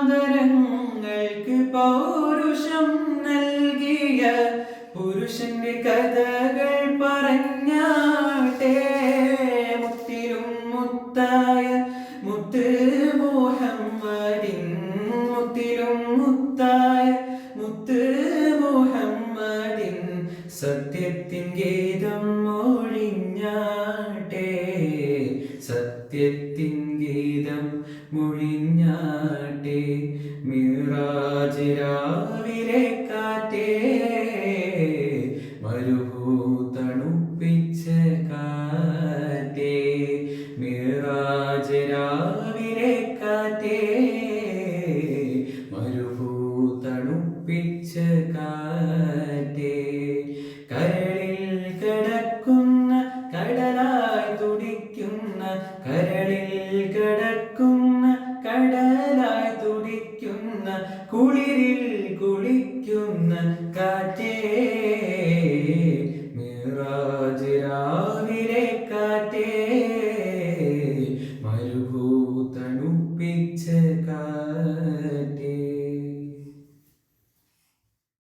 ആദരങ്ങൾക്ക് പൗരുഷം നൽകിയ പുരുഷന്റെ കഥകൾ പറഞ്ഞാട്ടെ. മുത്തിലും മുത്തായ മുത്ത് മുഹമ്മദിൻ, മുത്തിലും മുത്തായ മുത്ത് മുഹമ്മദിൻ സത്യത്തിൻ ഗീതം മൊഴിഞ്ഞാട്ടെ. സത്യത്തിൻ ഗീതം മൊഴിഞ്ഞാട്ടെ. മിറാജ് രാവിലെ കാറ്റേ, മരുഭൂതണുപ്പിച്ച കാറ്റേ. മിറാജ് രാവിലെ കാറ്റേ, മരുഭൂതണുപ്പിച്ച കാറ്റേ. കരളിൽ കിടക്കുന്ന കടലായി തുടിക്കുന്ന, കരളിൽ കിടക്കുന്ന കടലായി തുടിക്കുന്ന, കുളിരിൽ കുളിക്കുന്ന കാറ്റേ. മിറാജ് രാവിലെ കാറ്റേ, മരുഭൂതണുപ്പിച്ച കാറ്റേ.